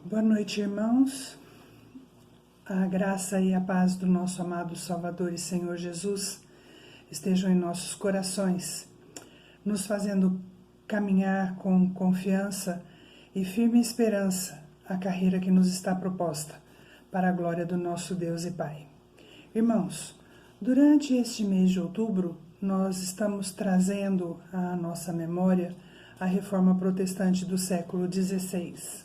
Boa noite, irmãos. A graça e a paz do nosso amado Salvador e Senhor Jesus estejam em nossos corações, nos fazendo caminhar com confiança e firme esperança a carreira que nos está proposta, para a glória do nosso Deus e Pai. Irmãos, durante este mês de outubro, nós estamos trazendo à nossa memória a Reforma Protestante do século XVI.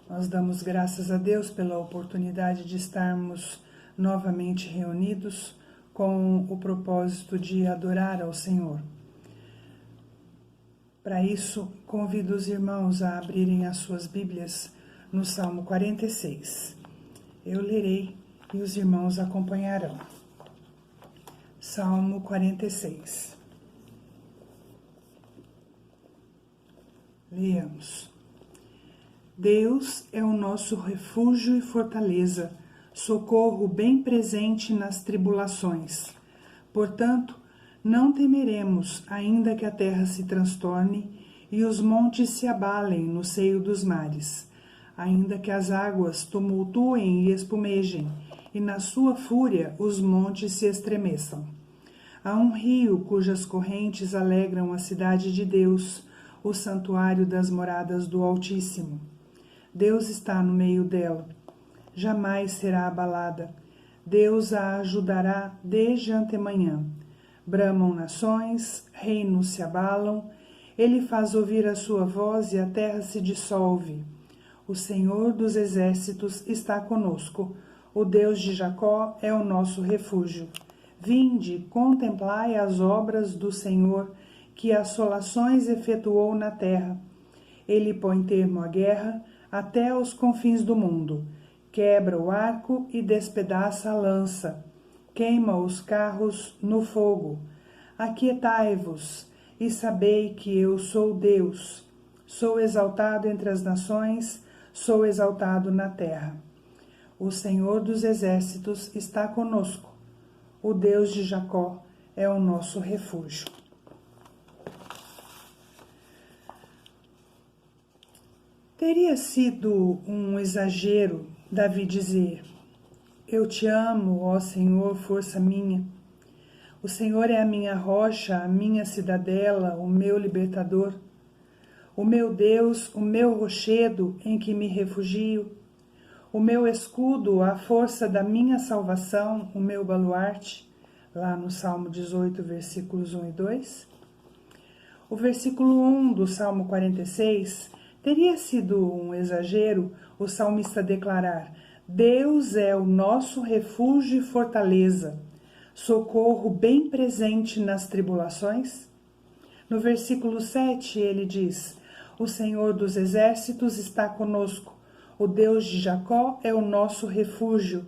Nós damos graças a Deus pela oportunidade de estarmos novamente reunidos com o propósito de adorar ao Senhor. Para isso, convido os irmãos a abrirem as suas Bíblias no Salmo 46. Eu lerei e os irmãos acompanharão. Salmo 46. Leamos. Deus é o nosso refúgio e fortaleza, socorro bem presente nas tribulações. Portanto, não temeremos, ainda que a terra se transtorne e os montes se abalem no seio dos mares, ainda que as águas tumultuem e espumejem, e na sua fúria os montes se estremeçam. Há um rio cujas correntes alegram a cidade de Deus, o santuário das moradas do Altíssimo. Deus está no meio dela, jamais será abalada. Deus a ajudará desde antemanhã. Bramam nações, reinos se abalam, ele faz ouvir a sua voz e a terra se dissolve. O Senhor dos exércitos está conosco, o Deus de Jacó é o nosso refúgio. Vinde, contemplai as obras do Senhor, que assolações efetuou na terra. Ele põe termo à guerra, até aos confins do mundo, quebra o arco e despedaça a lança, queima os carros no fogo. Aquietai-vos e sabei que eu sou Deus, sou exaltado entre as nações, sou exaltado na terra. O Senhor dos exércitos está conosco, o Deus de Jacó é o nosso refúgio. Teria sido um exagero Davi dizer: Eu te amo, ó Senhor, força minha. O Senhor é a minha rocha, a minha cidadela, o meu libertador. O meu Deus, o meu rochedo em que me refugio. O meu escudo, a força da minha salvação, o meu baluarte. Lá no Salmo 18, versículos 1 e 2. O versículo 1 do Salmo 46... Teria sido um exagero o salmista declarar: Deus é o nosso refúgio e fortaleza, socorro bem presente nas tribulações? No versículo 7 ele diz: O Senhor dos exércitos está conosco, o Deus de Jacó é o nosso refúgio.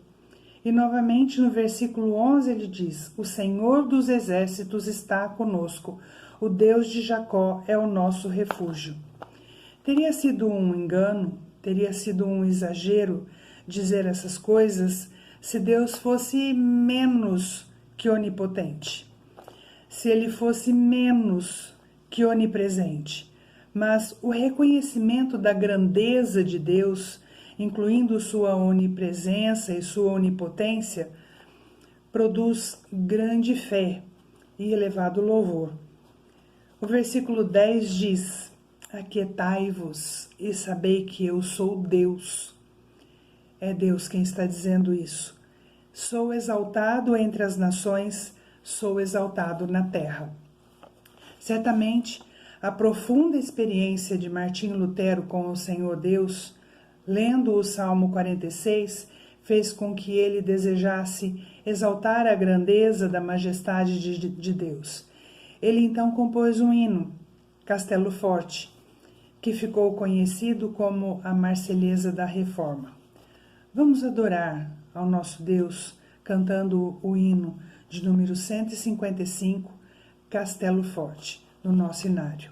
E novamente no versículo 11 ele diz: O Senhor dos exércitos está conosco, o Deus de Jacó é o nosso refúgio. Teria sido um engano, teria sido um exagero dizer essas coisas se Deus fosse menos que onipotente, se ele fosse menos que onipresente. Mas o reconhecimento da grandeza de Deus, incluindo sua onipresença e sua onipotência, produz grande fé e elevado louvor. O versículo 10 diz: Aquietai-vos e sabei que eu sou Deus. É Deus quem está dizendo isso. Sou exaltado entre as nações, sou exaltado na terra. Certamente, a profunda experiência de Martinho Lutero com o Senhor Deus, lendo o Salmo 46, fez com que ele desejasse exaltar a grandeza da majestade de Deus. Ele então compôs um hino, Castelo Forte, que ficou conhecido como a Marselhesa da Reforma. Vamos adorar ao nosso Deus cantando o hino de número 155, Castelo Forte, no nosso inário.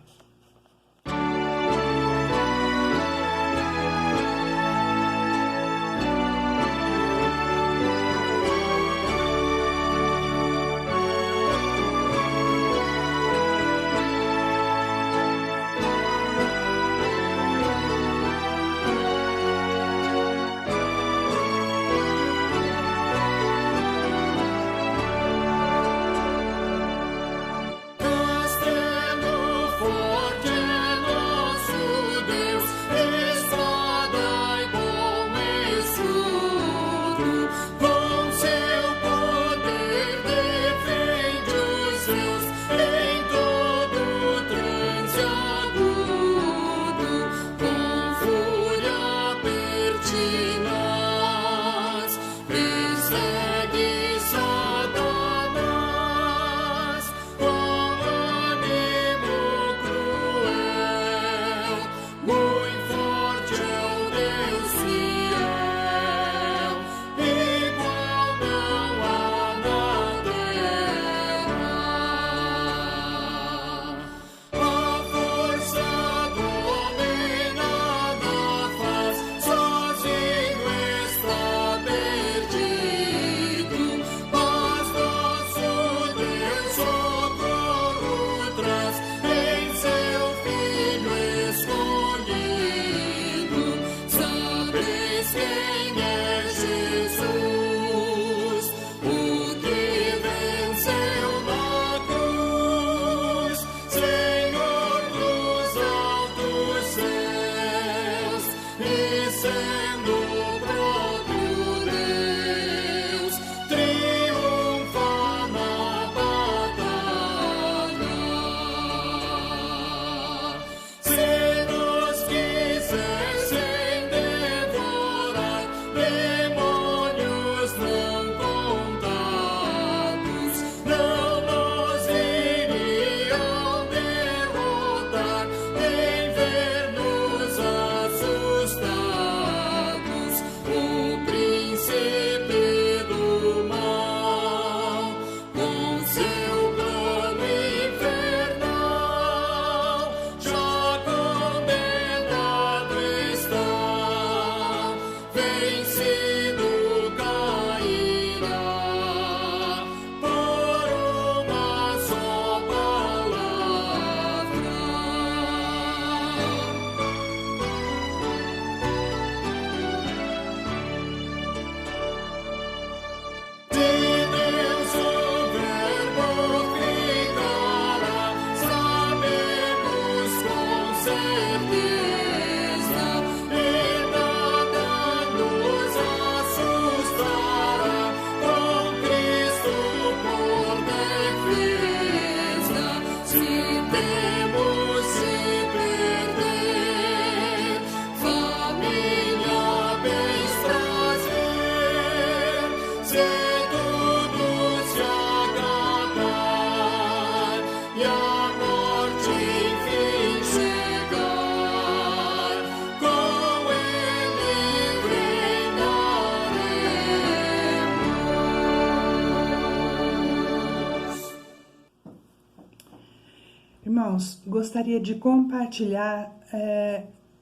Irmãos, gostaria de compartilhar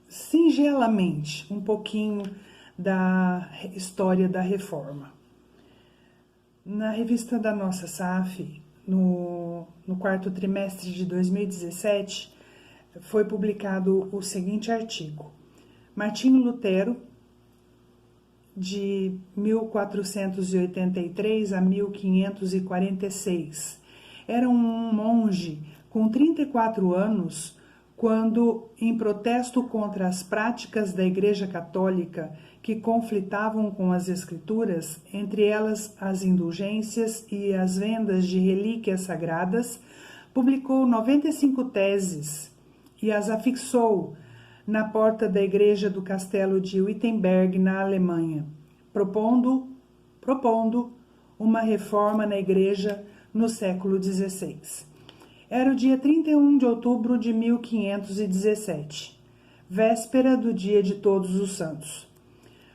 singelamente um pouquinho da história da Reforma. Na revista da nossa SAF, no quarto trimestre de 2017, foi publicado o seguinte artigo: Martinho Lutero, de 1483 a 1546, era um monge com 34 anos quando, em protesto contra as práticas da Igreja Católica que conflitavam com as Escrituras, entre elas as indulgências e as vendas de relíquias sagradas, publicou 95 teses e as afixou na porta da igreja do castelo de Wittenberg, na Alemanha, propondo uma reforma na igreja no século XVI. Era o dia 31 de outubro de 1517, véspera do dia de Todos os Santos,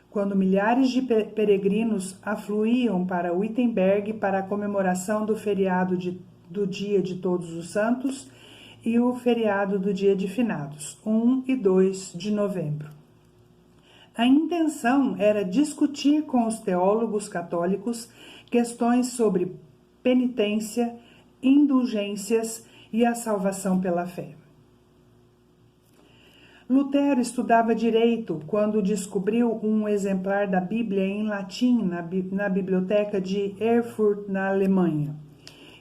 quando milhares de peregrinos afluíam para Wittenberg para a comemoração do feriado do dia de Todos os Santos e o feriado do dia de Finados, 1 e 2 de novembro. A intenção era discutir com os teólogos católicos questões sobre penitência, indulgências e a salvação pela fé. Lutero estudava direito quando descobriu um exemplar da Bíblia em latim na biblioteca de Erfurt, na Alemanha.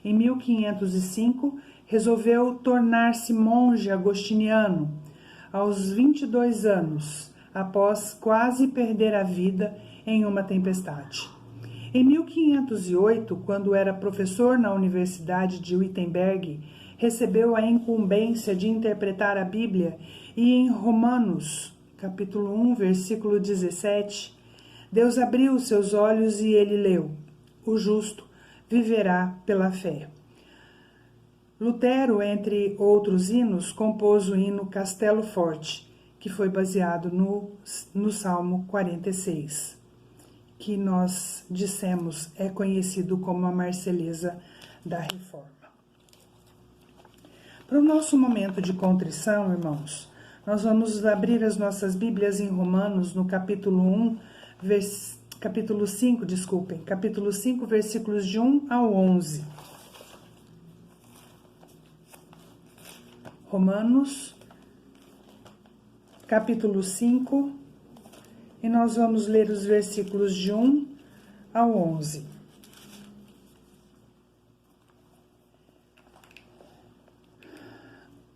Em 1505, resolveu tornar-se monge agostiniano aos 22 anos, após quase perder a vida em uma tempestade. Em 1508, quando era professor na Universidade de Wittenberg, recebeu a incumbência de interpretar a Bíblia e em Romanos, capítulo 1, versículo 17, Deus abriu seus olhos e ele leu: "O justo viverá pela fé." Lutero, entre outros hinos, compôs o hino Castelo Forte, que foi baseado no Salmo 46, que nós dissemos é conhecido como a Marselhesa da Reforma. Para o nosso momento de contrição, irmãos, nós vamos abrir as nossas Bíblias em Romanos, no capítulo 5, versículos de 1 ao 11. Romanos, capítulo 5, e nós vamos ler os versículos de 1 ao 11.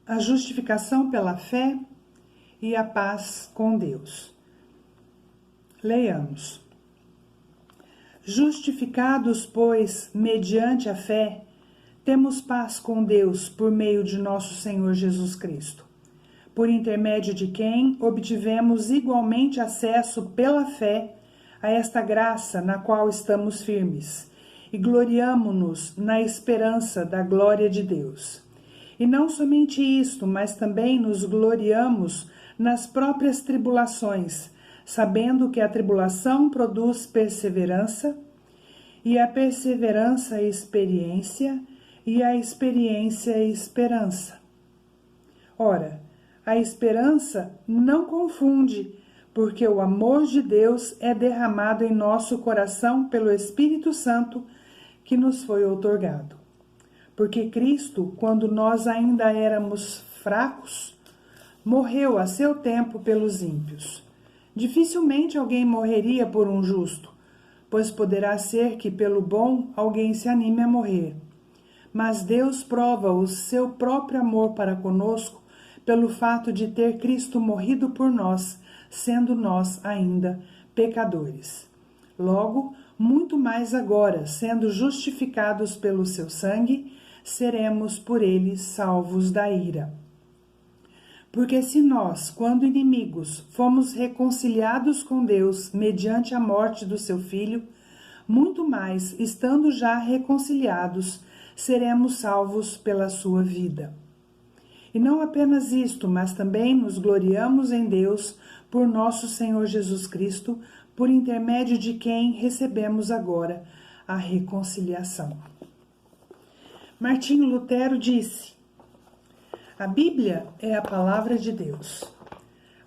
A justificação pela fé e a paz com Deus. Leiamos. Justificados, pois, mediante a fé, temos paz com Deus por meio de nosso Senhor Jesus Cristo, por intermédio de quem obtivemos igualmente acesso pela fé a esta graça na qual estamos firmes, e gloriamo-nos na esperança da glória de Deus. E não somente isto, mas também nos gloriamos nas próprias tribulações, sabendo que a tribulação produz perseverança, e a perseverança experiência, e a experiência esperança. Ora, a esperança não confunde, porque o amor de Deus é derramado em nosso coração pelo Espírito Santo que nos foi outorgado. Porque Cristo, quando nós ainda éramos fracos, morreu a seu tempo pelos ímpios. Dificilmente alguém morreria por um justo, pois poderá ser que pelo bom alguém se anime a morrer. Mas Deus prova o seu próprio amor para conosco pelo fato de ter Cristo morrido por nós, sendo nós ainda pecadores. Logo, muito mais agora, sendo justificados pelo seu sangue, seremos por ele salvos da ira. Porque se nós, quando inimigos, fomos reconciliados com Deus mediante a morte do seu Filho, muito mais, estando já reconciliados, seremos salvos pela sua vida. E não apenas isto, mas também nos gloriamos em Deus por nosso Senhor Jesus Cristo, por intermédio de quem recebemos agora a reconciliação. Martinho Lutero disse: A Bíblia é a palavra de Deus.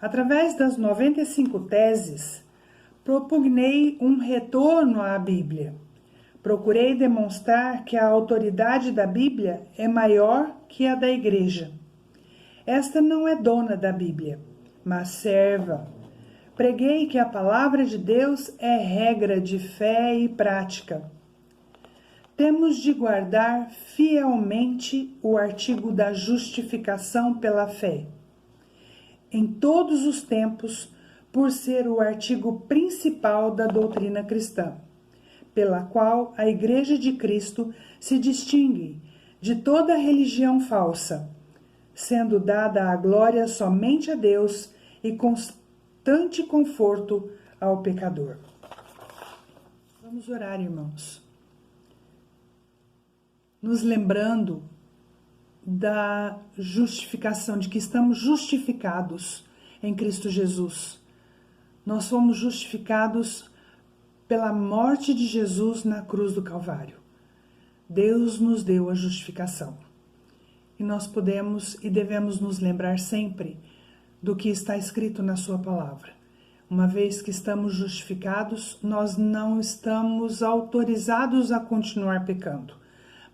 Através das 95 teses, propugnei um retorno à Bíblia. Procurei demonstrar que a autoridade da Bíblia é maior que a da Igreja. Esta não é dona da Bíblia, mas serva. Preguei que a palavra de Deus é regra de fé e prática. Temos de guardar fielmente o artigo da justificação pela fé. Em todos os tempos, por ser o artigo principal da doutrina cristã, pela qual a Igreja de Cristo se distingue de toda religião falsa, sendo dada a glória somente a Deus e constante conforto ao pecador. Vamos orar, irmãos. Nos lembrando da justificação, de que estamos justificados em Cristo Jesus. Nós fomos justificados pela morte de Jesus na cruz do Calvário. Deus nos deu a justificação. E nós podemos e devemos nos lembrar sempre do que está escrito na sua palavra. Uma vez que estamos justificados, nós não estamos autorizados a continuar pecando.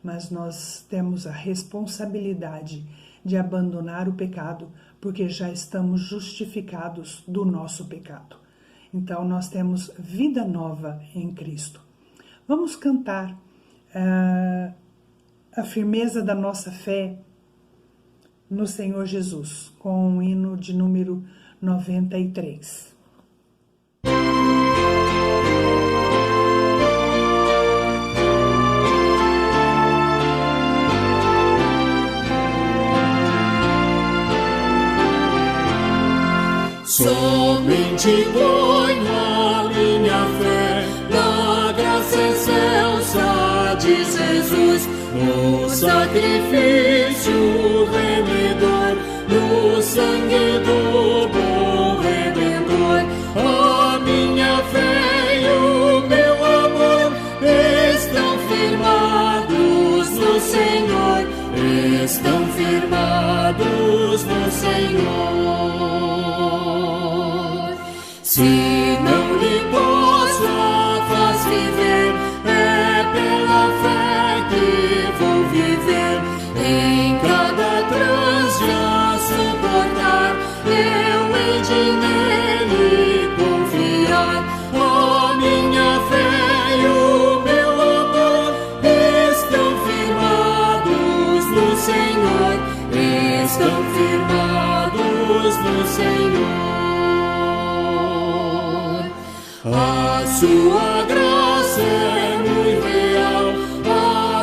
Mas nós temos a responsabilidade de abandonar o pecado, porque já estamos justificados do nosso pecado. Então, nós temos vida nova em Cristo. Vamos cantar a firmeza da nossa fé no Senhor Jesus, com o hino de número 93. Somente ponho a minha fé na graça excelsa de Jesus, no sacrifício remidor, no sangue do bom Redentor. A minha fé e o meu amor estão firmados no Senhor, estão firmados no Senhor. Se não lhe posso a faz viver, é pela fé que vou viver. Em cada transe a suportar, eu hei de nele confiar. A minha fé e o meu amor estão firmados no Senhor, estão firmados no Senhor. A sua graça é muito real,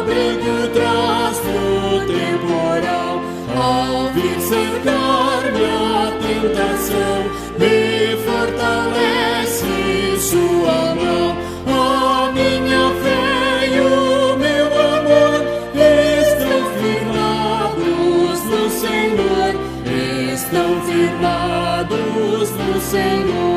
abrigo traz do temporal. Ao vir cercar-me a tentação, me fortalece sua mão. A minha fé e o meu amor estão firmados no Senhor, estão firmados no Senhor.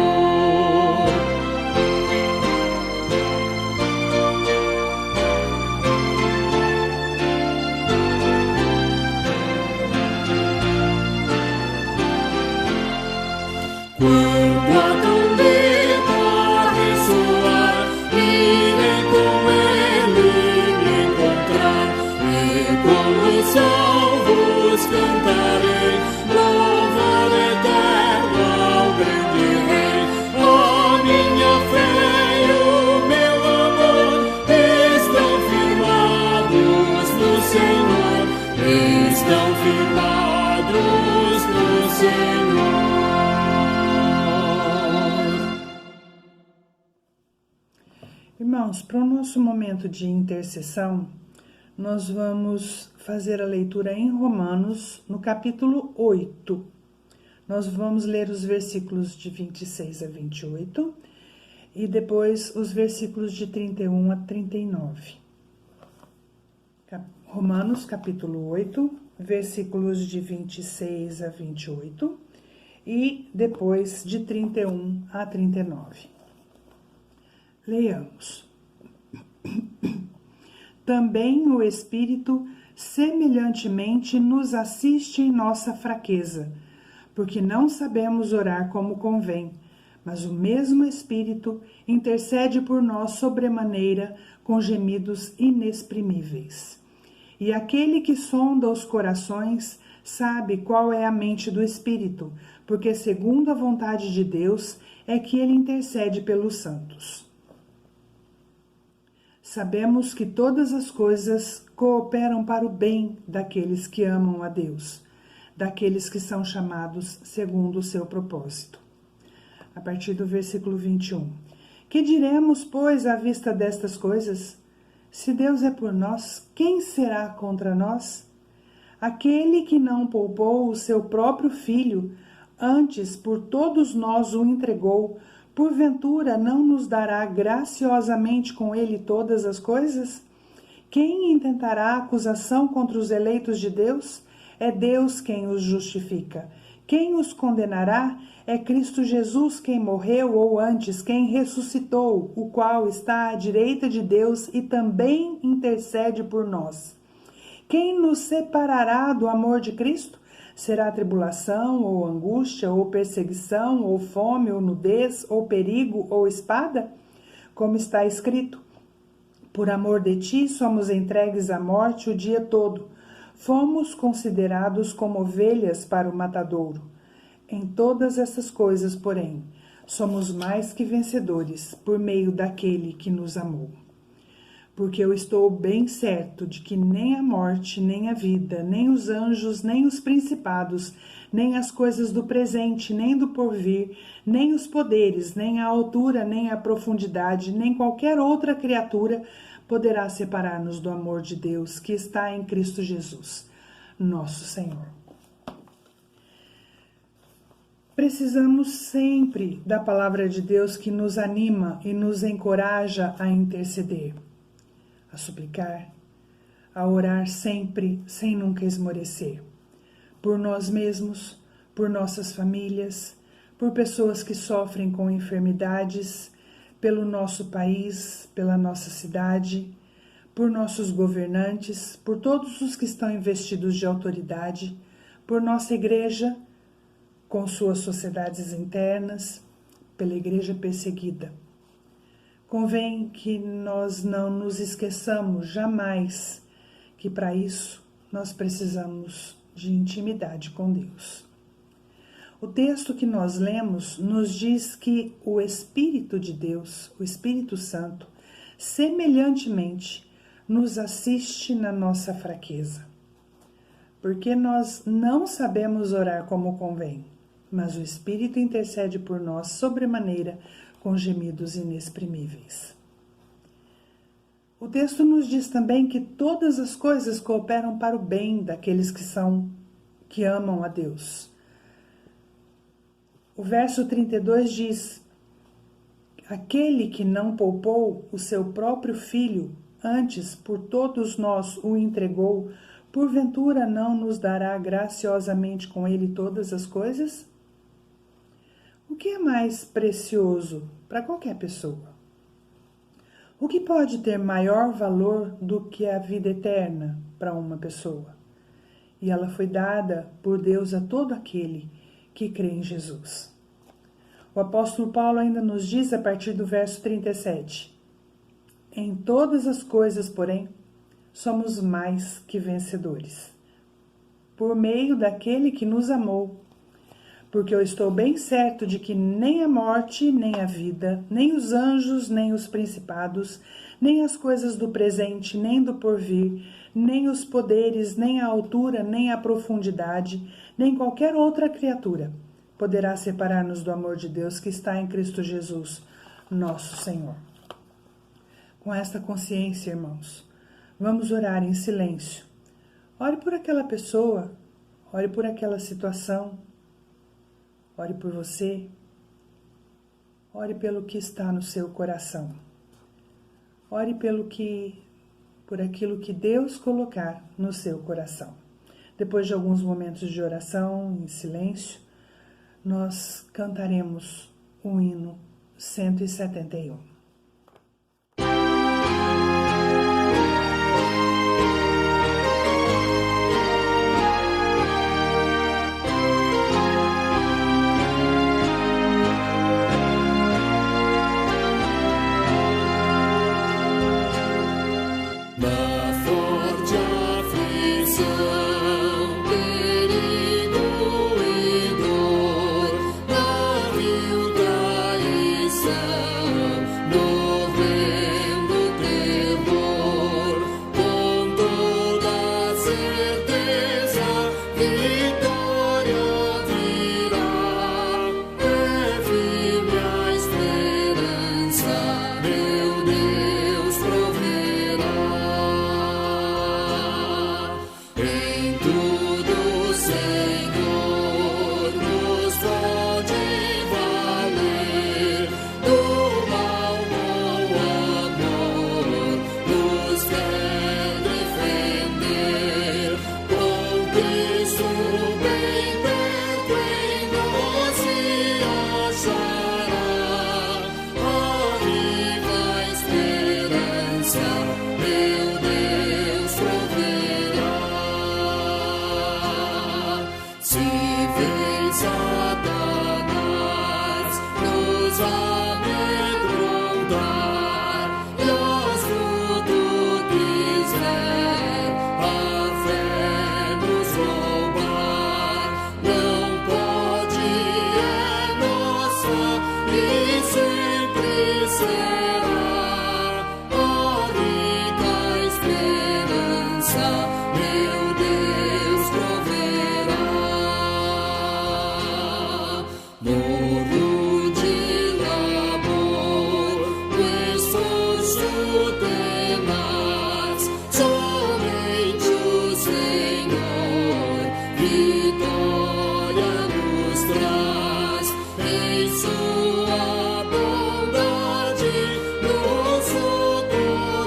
Quando a trombeta ressoar, irei com ele me encontrar, e com os salvos cantarei, louvor eterno ao grande Rei. A minha fé e o meu amor estão firmados no Senhor, estão firmados no Senhor. Irmãos, para o nosso momento de intercessão, nós vamos fazer a leitura em Romanos, no capítulo 8. Nós vamos ler os versículos de 26 a 28 e depois os versículos de 31 a 39. Romanos, capítulo 8, versículos de 26 a 28 e depois de 31 a 39. Leiamos. Também o Espírito semelhantemente nos assiste em nossa fraqueza, porque não sabemos orar como convém, mas o mesmo Espírito intercede por nós sobremaneira com gemidos inexprimíveis. E aquele que sonda os corações sabe qual é a mente do Espírito, porque segundo a vontade de Deus é que ele intercede pelos santos. Sabemos que todas as coisas cooperam para o bem daqueles que amam a Deus, daqueles que são chamados segundo o seu propósito. A partir do versículo 21. Que diremos, pois, à vista destas coisas? Se Deus é por nós, quem será contra nós? Aquele que não poupou o seu próprio filho, antes por todos nós o entregou, porventura não nos dará graciosamente com ele todas as coisas? Quem intentará acusação contra os eleitos de Deus? É Deus quem os justifica. Quem os condenará? É Cristo Jesus quem morreu, ou antes, quem ressuscitou, o qual está à direita de Deus e também intercede por nós. Quem nos separará do amor de Cristo? Será tribulação, ou angústia, ou perseguição, ou fome, ou nudez, ou perigo, ou espada? Como está escrito: por amor de ti somos entregues à morte o dia todo. Fomos considerados como ovelhas para o matadouro. Em todas essas coisas, porém, somos mais que vencedores por meio daquele que nos amou. Porque eu estou bem certo de que nem a morte, nem a vida, nem os anjos, nem os principados, nem as coisas do presente, nem do porvir, nem os poderes, nem a altura, nem a profundidade, nem qualquer outra criatura poderá separar-nos do amor de Deus que está em Cristo Jesus, nosso Senhor. Precisamos sempre da palavra de Deus que nos anima e nos encoraja a interceder, a suplicar, a orar sempre, sem nunca esmorecer, por nós mesmos, por nossas famílias, por pessoas que sofrem com enfermidades, pelo nosso país, pela nossa cidade, por nossos governantes, por todos os que estão investidos de autoridade, por nossa igreja, com suas sociedades internas, pela igreja perseguida. Convém que nós não nos esqueçamos jamais que para isso nós precisamos de intimidade com Deus. O texto que nós lemos nos diz que o Espírito de Deus, o Espírito Santo, semelhantemente nos assiste na nossa fraqueza. Porque nós não sabemos orar como convém, mas o Espírito intercede por nós sobremaneira com gemidos inexprimíveis. O texto nos diz também que todas as coisas cooperam para o bem daqueles que amam a Deus. O verso 32 diz: aquele que não poupou o seu próprio filho, antes por todos nós o entregou, porventura não nos dará graciosamente com ele todas as coisas? O que é mais precioso para qualquer pessoa? O que pode ter maior valor do que a vida eterna para uma pessoa? E ela foi dada por Deus a todo aquele que crê em Jesus. O apóstolo Paulo ainda nos diz a partir do verso 37, em todas as coisas, porém, somos mais que vencedores, por meio daquele que nos amou, porque eu estou bem certo de que nem a morte, nem a vida, nem os anjos, nem os principados, nem as coisas do presente, nem do porvir, nem os poderes, nem a altura, nem a profundidade, nem qualquer outra criatura poderá separar-nos do amor de Deus que está em Cristo Jesus, nosso Senhor. Com esta consciência, irmãos, vamos orar em silêncio. Ore por aquela pessoa, ore por aquela situação, ore por você, ore pelo que está no seu coração. Ore por aquilo que Deus colocar no seu coração. Depois de alguns momentos de oração em silêncio, nós cantaremos o hino 171. mudar e aos frutos quiser a fé nos roubar. Não pode, é nossa e sempre será a rica esperança, meu Deus proverá. Morro de labor, o esforço tenaz, somente o Senhor vitória nos traz. Em sua bondade nos socorrerá,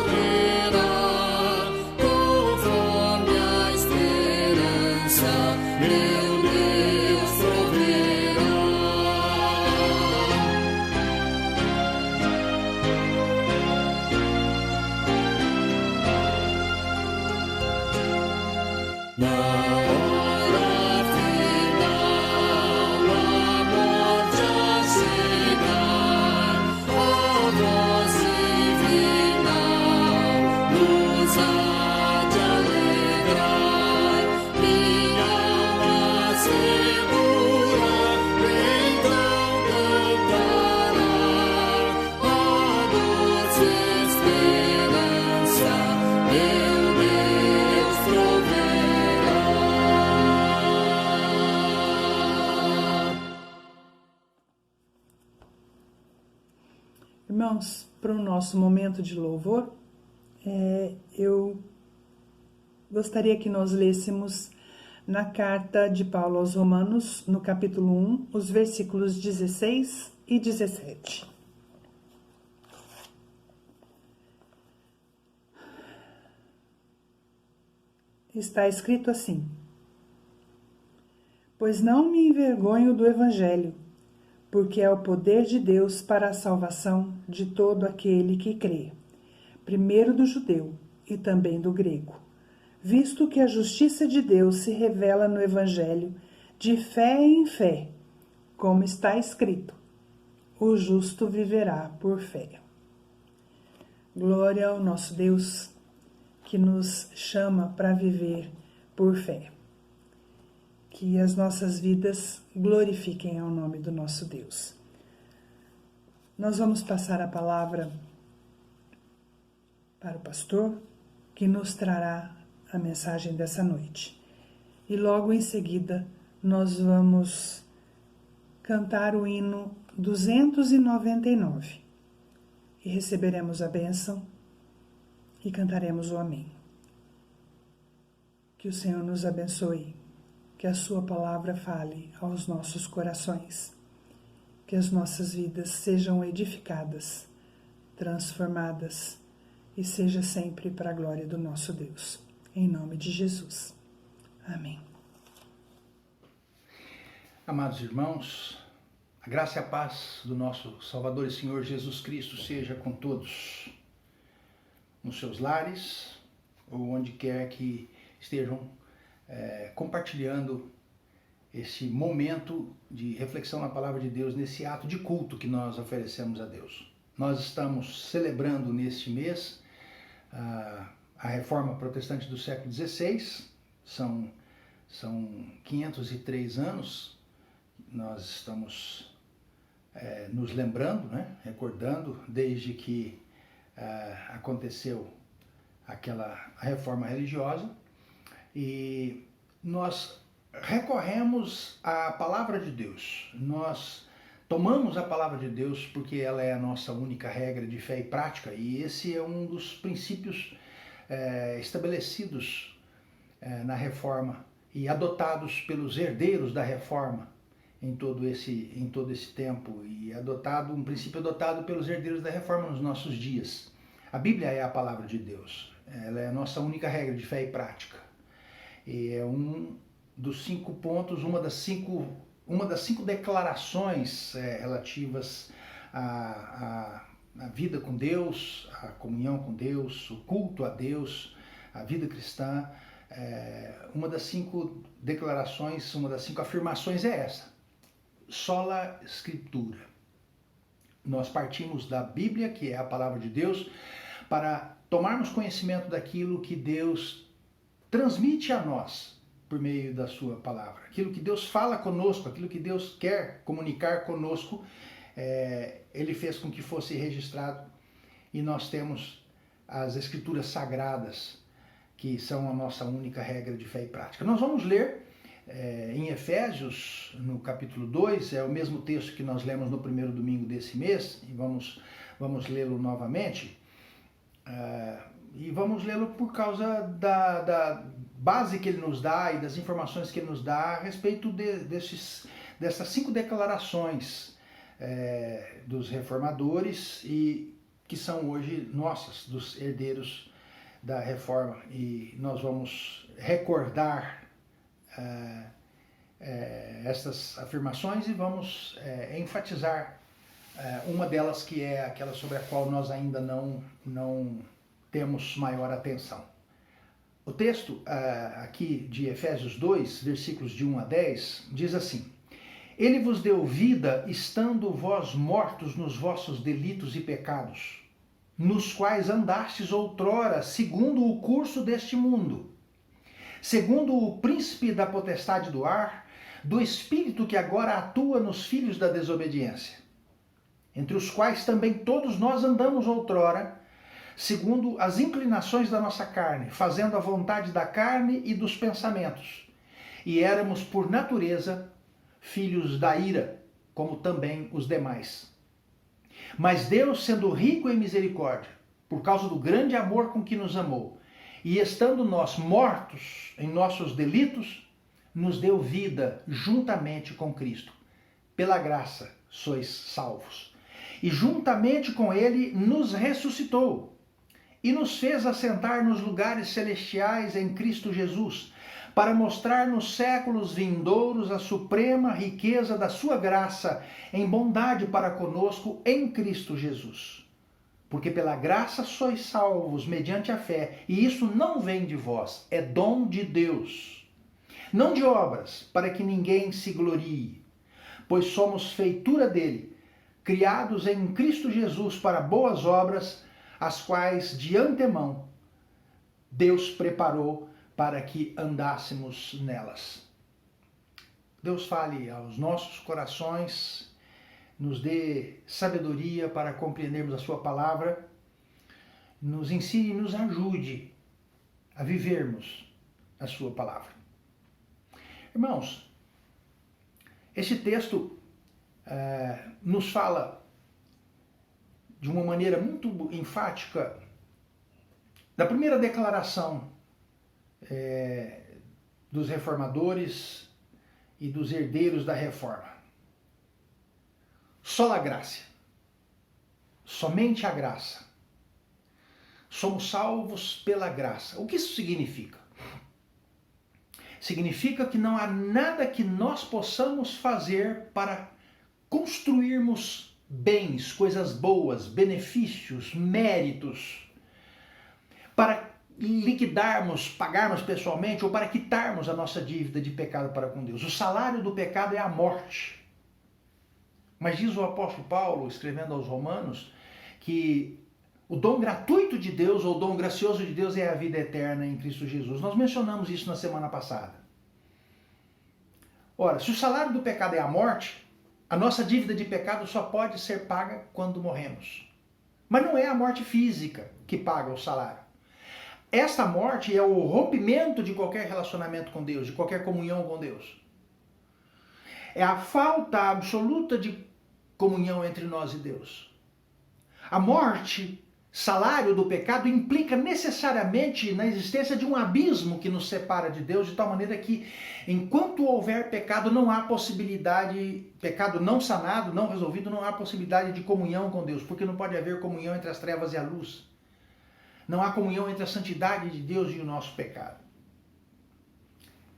conforme a esperança, meu Deus proverá. Na hora final, a morte a chegar, a voz divinal nos há de alegrar. Minha alma segura, então cantará a doce esperança, meu Deus proverá. Irmãos, para o nosso momento de louvor, eu gostaria que nós lêssemos na carta de Paulo aos Romanos, no capítulo 1, os versículos 16 e 17. Está escrito assim: pois não me envergonho do Evangelho, porque é o poder de Deus para a salvação de todo aquele que crê, primeiro do judeu e também do grego, visto que a justiça de Deus se revela no Evangelho de fé em fé, como está escrito: o justo viverá por fé. Glória ao nosso Deus, que nos chama para viver por fé. Que as nossas vidas glorifiquem ao nome do nosso Deus. Nós vamos passar a palavra para o pastor, que nos trará a mensagem dessa noite. E logo em seguida, nós vamos cantar o hino 299 e receberemos a bênção e cantaremos o amém. Que o Senhor nos abençoe, que a sua palavra fale aos nossos corações, que as nossas vidas sejam edificadas, transformadas e seja sempre para a glória do nosso Deus. Em nome de Jesus. Amém. Amados irmãos, a graça e a paz do nosso Salvador e Senhor Jesus Cristo seja com todos, nos seus lares ou onde quer que estejam compartilhando esse momento de reflexão na Palavra de Deus, nesse ato de culto que nós oferecemos a Deus. Nós estamos celebrando neste mês a Reforma Protestante do século XVI, são 503 anos, nós estamos nos lembrando, né, recordando desde que aconteceu aquela reforma religiosa, e nós recorremos à Palavra de Deus, nós tomamos a Palavra de Deus porque ela é a nossa única regra de fé e prática, e esse é um dos princípios estabelecidos na Reforma e adotados pelos herdeiros da Reforma em todo esse tempo, e um princípio adotado pelos herdeiros da Reforma nos nossos dias. A Bíblia é a Palavra de Deus, ela é a nossa única regra de fé e prática. E é um dos 5 pontos, uma das cinco declarações relativas à vida com Deus, à comunhão com Deus, o culto a Deus, a vida cristã. Uma das 5 declarações, uma das 5 afirmações é essa: sola Scriptura. nós partimos da Bíblia, que é a palavra de Deus, para tomarmos conhecimento daquilo que Deus transmite a nós por meio da sua palavra. Aquilo que Deus fala conosco, aquilo que Deus quer comunicar conosco, Ele fez com que fosse registrado, e nós temos as Escrituras Sagradas, que são a nossa única regra de fé e prática. Nós vamos ler em Efésios, no capítulo 2, é o mesmo texto que nós lemos no primeiro domingo desse mês, e vamos lê-lo novamente, e vamos lê-lo por causa da base que ele nos dá e das informações que ele nos dá a respeito dessas 5 declarações dos reformadores, e que são hoje nossas, dos herdeiros da Reforma, e nós vamos recordar essas afirmações e vamos enfatizar uma delas, que é aquela sobre a qual nós ainda não temos maior atenção. O texto aqui de Efésios 2, versículos de 1 a 10, diz assim: Ele vos deu vida, estando vós mortos nos vossos delitos e pecados, nos quais andastes outrora, segundo o curso deste mundo, segundo o príncipe da potestade do ar, do espírito que agora atua nos filhos da desobediência, entre os quais também todos nós andamos outrora, segundo as inclinações da nossa carne, fazendo a vontade da carne e dos pensamentos, e éramos por natureza filhos da ira, como também os demais. Mas Deus, sendo rico em misericórdia, por causa do grande amor com que nos amou, e estando nós mortos em nossos delitos, nos deu vida juntamente com Cristo. Pela graça sois salvos. E juntamente com Ele nos ressuscitou, e nos fez assentar nos lugares celestiais em Cristo Jesus, para mostrar nos séculos vindouros a suprema riqueza da sua graça em bondade para conosco em Cristo Jesus. Porque pela graça sois salvos mediante a fé, e isso não vem de vós, é dom de Deus. Não de obras, para que ninguém se glorie, pois somos feitura dele, criados em Cristo Jesus para boas obras, as quais de antemão Deus preparou para que andássemos nelas. Deus fale aos nossos corações, nos dê sabedoria para compreendermos a sua palavra, nos ensine e nos ajude a vivermos a sua palavra. Irmãos, esse texto nos fala de uma maneira muito enfática da primeira declaração dos reformadores e dos herdeiros da Reforma. Só a graça, somente a graça. Somos salvos pela graça. O que isso significa? Significa que não há nada que nós possamos fazer para construirmos bens, coisas boas, benefícios, méritos, para liquidarmos, pagarmos pessoalmente ou para quitarmos a nossa dívida de pecado para com Deus. O salário do pecado é a morte. Mas diz o apóstolo Paulo, escrevendo aos Romanos, que o dom gratuito de Deus, ou o dom gracioso de Deus, é a vida eterna em Cristo Jesus. Nós mencionamos isso na semana passada. Ora, se o salário do pecado é a morte, a nossa dívida de pecado só pode ser paga quando morremos. Mas não é a morte física que paga o salário. Esta morte é o rompimento de qualquer relacionamento com Deus, de qualquer comunhão com Deus. É a falta absoluta de comunhão entre nós e Deus. A morte, salário do pecado, implica necessariamente na existência de um abismo que nos separa de Deus, de tal maneira que, enquanto houver pecado, não há possibilidade, pecado não sanado, não resolvido, não há possibilidade de comunhão com Deus, porque não pode haver comunhão entre as trevas e a luz. Não há comunhão entre a santidade de Deus e o nosso pecado.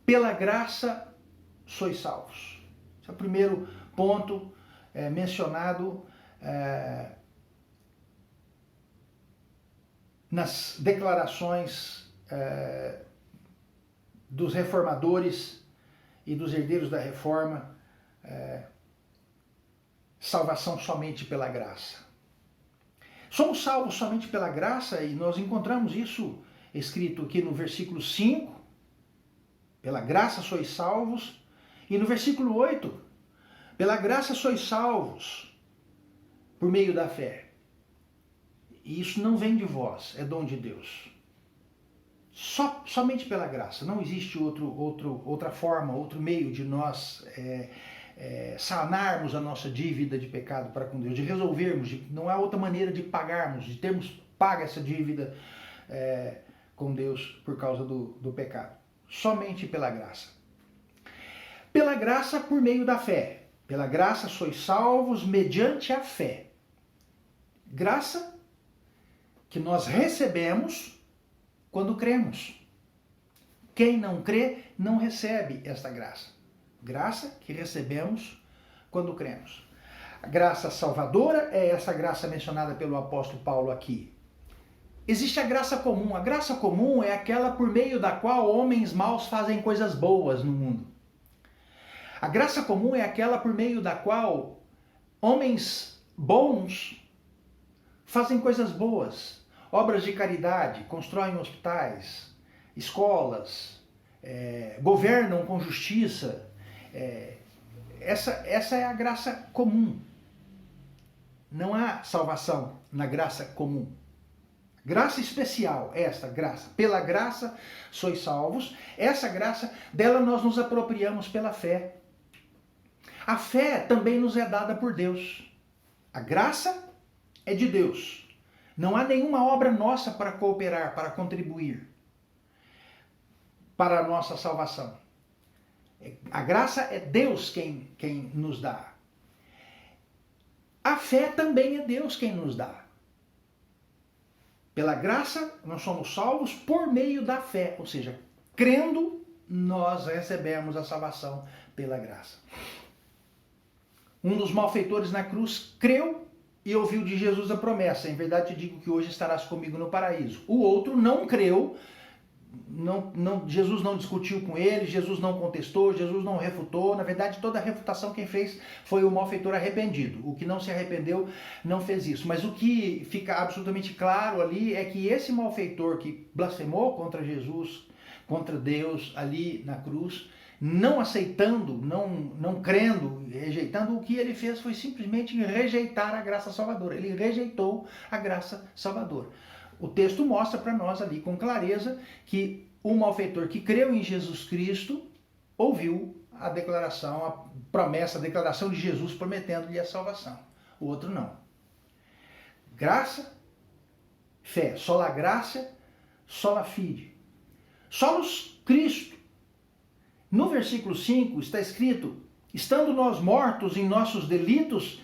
Pela graça sois salvos. Esse é o primeiro ponto mencionado nas declarações dos reformadores e dos herdeiros da Reforma salvação somente pela graça. Somos salvos somente pela graça e nós encontramos isso escrito aqui no versículo 5, pela graça sois salvos, e no versículo 8, pela graça sois salvos por meio da fé. E isso não vem de vós, é dom de Deus. Somente pela graça. Não existe outra forma, outro meio de nós sanarmos a nossa dívida de pecado para com Deus, de resolvermos, não há outra maneira de pagarmos, de termos pago essa dívida com Deus por causa do pecado. Somente pela graça. Pela graça por meio da fé. Pela graça sois salvos mediante a fé. Graça que nós recebemos quando cremos. Quem não crê não recebe esta graça. Graça que recebemos quando cremos. A graça salvadora é essa graça mencionada pelo apóstolo Paulo aqui. Existe a graça comum. A graça comum é aquela por meio da qual homens maus fazem coisas boas no mundo. A graça comum é aquela por meio da qual homens bons fazem coisas boas, obras de caridade, constroem hospitais, escolas, governam com justiça. Essa é a graça comum. Não há salvação na graça comum. Graça especial, essa graça. Pela graça sois salvos. Essa graça, dela nós nos apropriamos pela fé. A fé também nos é dada por Deus. A graça é de Deus. Não há nenhuma obra nossa para cooperar, para contribuir para a nossa salvação. A graça é Deus quem nos dá. A fé também é Deus quem nos dá. Pela graça, nós somos salvos por meio da fé. Ou seja, crendo, nós recebemos a salvação pela graça. Um dos malfeitores na cruz creu e ouviu de Jesus a promessa: em verdade te digo que hoje estarás comigo no paraíso. O outro não creu, Jesus não discutiu com ele, Jesus não contestou, Jesus não refutou. Na verdade, toda a refutação quem fez foi o malfeitor arrependido. O que não se arrependeu não fez isso. Mas o que fica absolutamente claro ali é que esse malfeitor que blasfemou contra Jesus, contra Deus ali na cruz, não aceitando, não crendo, rejeitando, o que ele fez foi simplesmente rejeitar a graça salvadora. Ele rejeitou a graça salvadora. O texto mostra para nós ali com clareza que o malfeitor que creu em Jesus Cristo ouviu a declaração, a promessa, a declaração de Jesus prometendo-lhe a salvação. O outro não. Graça, fé, sola graça, sola fide. Solos Cristo. No versículo 5 está escrito: estando nós mortos em nossos delitos,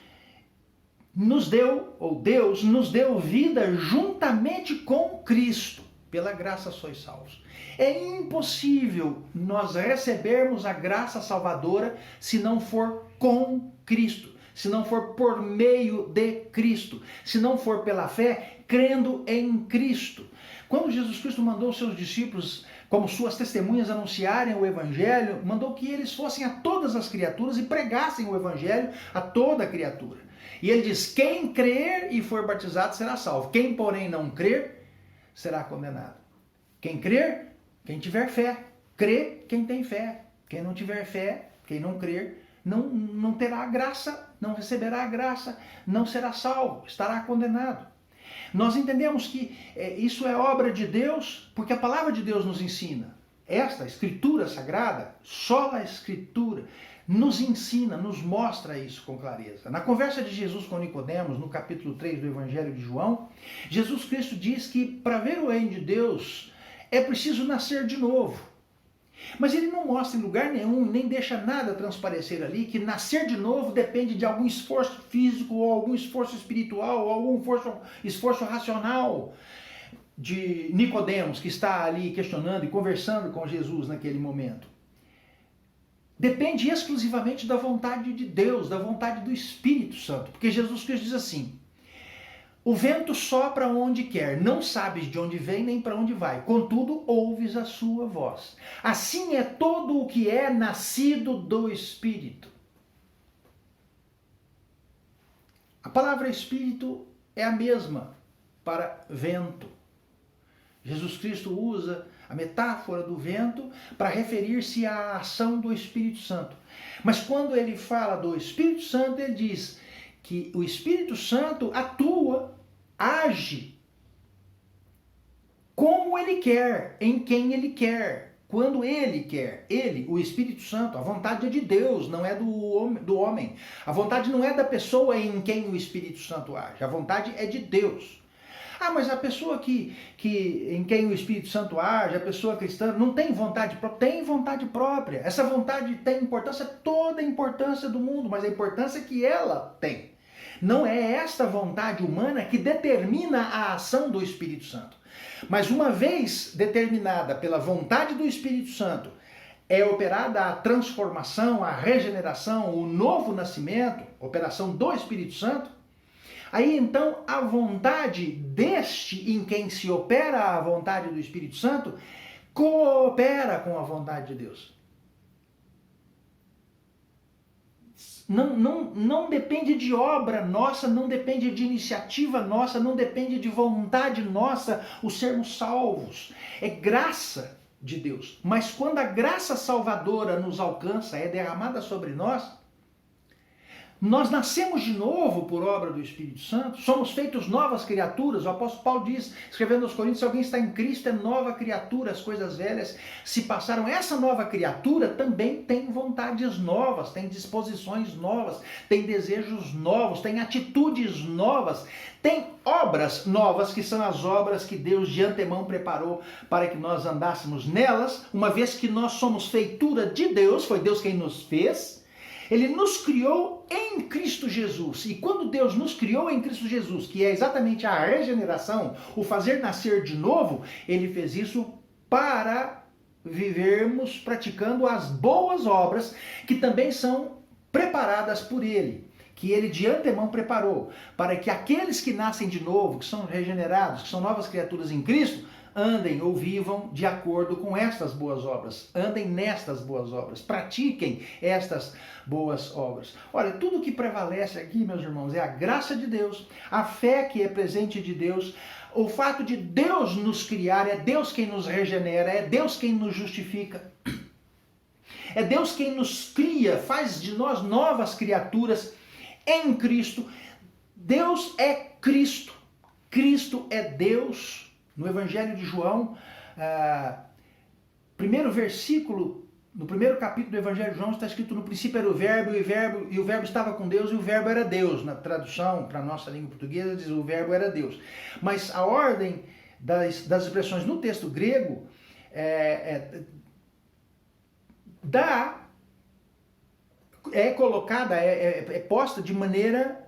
Deus nos deu vida juntamente com Cristo. Pela graça sois salvos. É impossível nós recebermos a graça salvadora se não for com Cristo, se não for por meio de Cristo, se não for pela fé, crendo em Cristo. Quando Jesus Cristo mandou os seus discípulos como suas testemunhas anunciarem o Evangelho, mandou que eles fossem a todas as criaturas e pregassem o Evangelho a toda criatura. E ele diz: quem crer e for batizado será salvo. Quem, porém, não crer, será condenado. Quem crer, quem tiver fé. Crê quem tem fé. Quem não tiver fé, quem não crer, não terá a graça, não receberá a graça, não será salvo, estará condenado. Nós entendemos que isso é obra de Deus, porque a palavra de Deus nos ensina. Esta Escritura Sagrada, só a Escritura, nos ensina, nos mostra isso com clareza. Na conversa de Jesus com Nicodemos, no capítulo 3 do Evangelho de João, Jesus Cristo diz que para ver o reino de Deus é preciso nascer de novo. Mas ele não mostra em lugar nenhum, nem deixa nada transparecer ali, que nascer de novo depende de algum esforço físico, ou algum esforço espiritual, ou algum esforço racional de Nicodemos, que está ali questionando e conversando com Jesus naquele momento. Depende exclusivamente da vontade de Deus, da vontade do Espírito Santo. Porque Jesus Cristo diz assim: o vento sopra onde quer, não sabes de onde vem nem para onde vai, contudo ouves a sua voz. Assim é todo o que é nascido do Espírito. A palavra espírito é a mesma para vento. Jesus Cristo usa a metáfora do vento para referir-se à ação do Espírito Santo. Mas quando ele fala do Espírito Santo, ele diz que o Espírito Santo atua, age como ele quer, em quem ele quer, quando ele quer. Ele, o Espírito Santo, a vontade é de Deus, não é do homem. A vontade não é da pessoa em quem o Espírito Santo age, a vontade é de Deus. Ah, mas a pessoa em quem o Espírito Santo age, a pessoa cristã, não tem vontade própria? Tem vontade própria. Essa vontade tem importância, toda a importância do mundo, mas a importância que ela tem. Não é esta vontade humana que determina a ação do Espírito Santo. Mas uma vez determinada pela vontade do Espírito Santo, é operada a transformação, a regeneração, o novo nascimento, operação do Espírito Santo. Aí então a vontade deste em quem se opera a vontade do Espírito Santo coopera com a vontade de Deus. Não depende de obra nossa, não depende de iniciativa nossa, não depende de vontade nossa o sermos salvos. É graça de Deus. Mas quando a graça salvadora nos alcança, é derramada sobre nós nascemos de novo por obra do Espírito Santo, somos feitos novas criaturas. O apóstolo Paulo diz, escrevendo aos Coríntios, se alguém está em Cristo é nova criatura, as coisas velhas se passaram. Essa nova criatura também tem vontades novas, tem disposições novas, tem desejos novos, tem atitudes novas, tem obras novas, que são as obras que Deus de antemão preparou para que nós andássemos nelas, uma vez que nós somos feitura de Deus, foi Deus quem nos fez. Ele nos criou em Cristo Jesus. E quando Deus nos criou em Cristo Jesus, que é exatamente a regeneração, o fazer nascer de novo, ele fez isso para vivermos praticando as boas obras que também são preparadas por ele, que ele de antemão preparou, para que aqueles que nascem de novo, que são regenerados, que são novas criaturas em Cristo, andem ou vivam de acordo com estas boas obras. Andem nestas boas obras. Pratiquem estas boas obras. Olha, tudo que prevalece aqui, meus irmãos, é a graça de Deus, a fé que é presente de Deus, o fato de Deus nos criar, é Deus quem nos regenera, é Deus quem nos justifica. É Deus quem nos cria, faz de nós novas criaturas em Cristo. Deus é Cristo. Cristo é Deus. No Evangelho de João, primeiro versículo, no primeiro capítulo do Evangelho de João, está escrito: no princípio era o Verbo, e o Verbo estava com Deus, e o Verbo era Deus. Na tradução para a nossa língua portuguesa diz: o Verbo era Deus. Mas a ordem das expressões no texto grego é colocada, é posta de maneira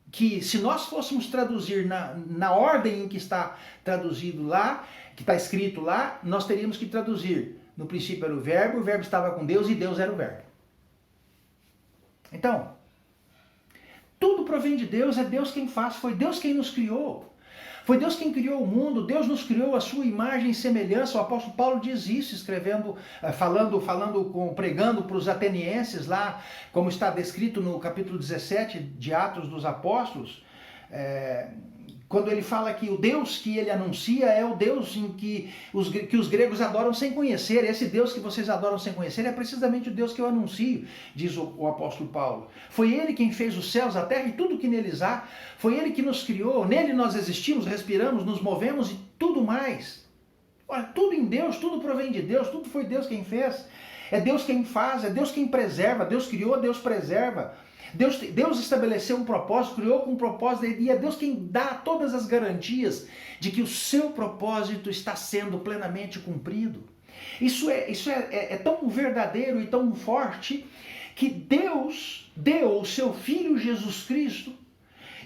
que, se nós fôssemos traduzir na ordem em que está traduzido lá, que está escrito lá, nós teríamos que traduzir: no princípio era o Verbo estava com Deus e Deus era o Verbo. Então, tudo provém de Deus, é Deus quem faz, foi Deus quem nos criou. Foi Deus quem criou o mundo, Deus nos criou a sua imagem e semelhança. O apóstolo Paulo diz isso, escrevendo, pregando para os atenienses lá, como está descrito no capítulo 17 de Atos dos Apóstolos, quando ele fala que o Deus que ele anuncia é o Deus que os gregos adoram sem conhecer. Esse Deus que vocês adoram sem conhecer é precisamente o Deus que eu anuncio, diz o apóstolo Paulo. Foi ele quem fez os céus, a terra e tudo que neles há. Foi ele que nos criou, nele nós existimos, respiramos, nos movemos e tudo mais. Olha, tudo em Deus, tudo provém de Deus, tudo foi Deus quem fez. É Deus quem faz, é Deus quem preserva. Deus criou, Deus preserva. Deus estabeleceu um propósito, criou com um propósito, e é Deus quem dá todas as garantias de que o seu propósito está sendo plenamente cumprido. Isso é tão verdadeiro e tão forte que Deus deu o seu Filho Jesus Cristo,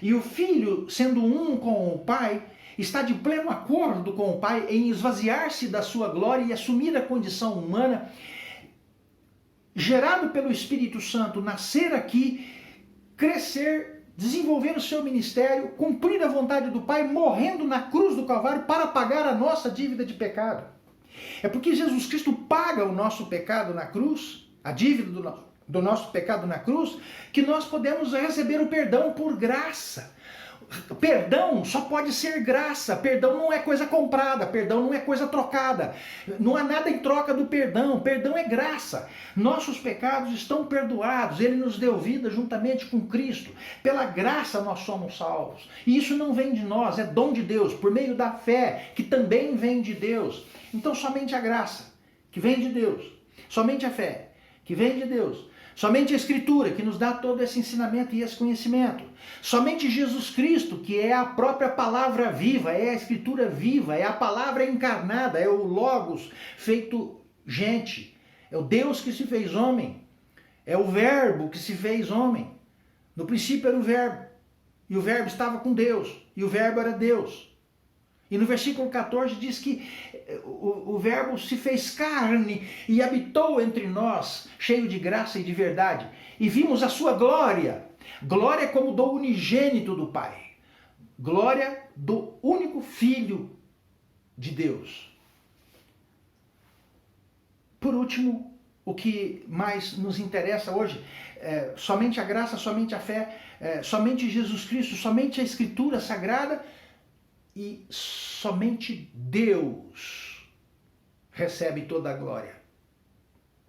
e o Filho, sendo um com o Pai, está de pleno acordo com o Pai em esvaziar-se da sua glória e assumir a condição humana, gerado pelo Espírito Santo, nascer aqui, crescer, desenvolver o seu ministério, cumprir a vontade do Pai, morrendo na cruz do Calvário para pagar a nossa dívida de pecado. É porque Jesus Cristo paga o nosso pecado na cruz, a dívida do nosso pecado na cruz, que nós podemos receber o perdão por graça. Perdão só pode ser graça, perdão não é coisa comprada, perdão não é coisa trocada, não há nada em troca do perdão, perdão é graça. Nossos pecados estão perdoados, Ele nos deu vida juntamente com Cristo, pela graça nós somos salvos, e isso não vem de nós, é dom de Deus, por meio da fé, que também vem de Deus. Então somente a graça, que vem de Deus, somente a fé, que vem de Deus, somente a Escritura, que nos dá todo esse ensinamento e esse conhecimento. Somente Jesus Cristo, que é a própria palavra viva, é a Escritura viva, é a palavra encarnada, é o Logos feito gente. É o Deus que se fez homem. É o Verbo que se fez homem. No princípio era o Verbo. E o Verbo estava com Deus. E o Verbo era Deus. E no versículo 14 diz que o Verbo se fez carne e habitou entre nós, cheio de graça e de verdade. E vimos a sua glória. Glória como do unigênito do Pai. Glória do único Filho de Deus. Por último, o que mais nos interessa hoje, somente a graça, somente a fé, somente Jesus Cristo, somente a Escritura Sagrada, e somente Deus recebe toda a glória.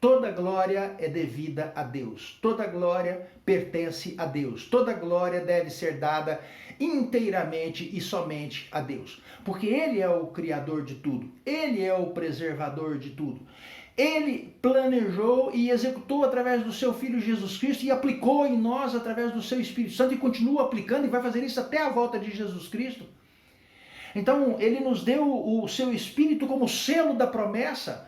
Toda glória é devida a Deus. Toda glória pertence a Deus. Toda glória deve ser dada inteiramente e somente a Deus. Porque Ele é o Criador de tudo. Ele é o preservador de tudo. Ele planejou e executou através do seu Filho Jesus Cristo e aplicou em nós através do seu Espírito Santo e continua aplicando e vai fazer isso até a volta de Jesus Cristo. Então, Ele nos deu o seu Espírito como selo da promessa.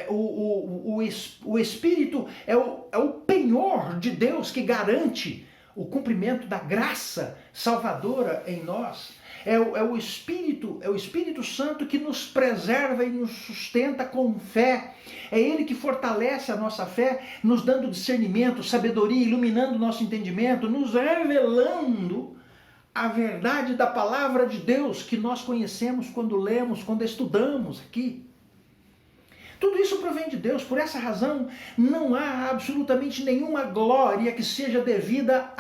O Espírito é o penhor de Deus que garante o cumprimento da graça salvadora em nós. É o Espírito Santo que nos preserva e nos sustenta com fé. É Ele que fortalece a nossa fé, nos dando discernimento, sabedoria, iluminando o nosso entendimento, nos revelando a verdade da palavra de Deus que nós conhecemos quando lemos, quando estudamos aqui. Tudo isso provém de Deus. Por essa razão, não há absolutamente nenhuma glória que seja devida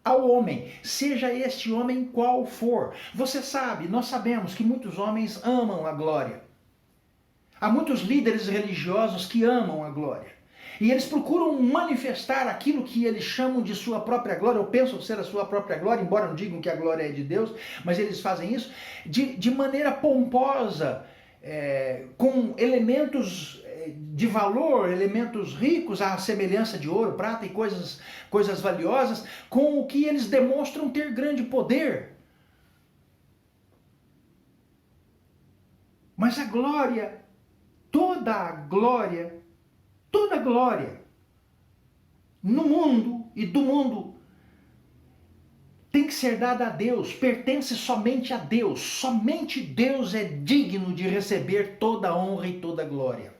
ao homem, seja este homem qual for. Você sabe, nós sabemos que muitos homens amam a glória. Há muitos líderes religiosos que amam a glória. E eles procuram manifestar aquilo que eles chamam de sua própria glória, ou pensam ser a sua própria glória, embora não digam que a glória é de Deus, mas eles fazem isso de maneira pomposa, com elementos de valor, elementos ricos, à semelhança de ouro, prata e coisas valiosas, com o que eles demonstram ter grande poder. Mas a glória, toda a glória no mundo e do mundo tem que ser dada a Deus, pertence somente a Deus. Somente Deus é digno de receber toda a honra e toda a glória.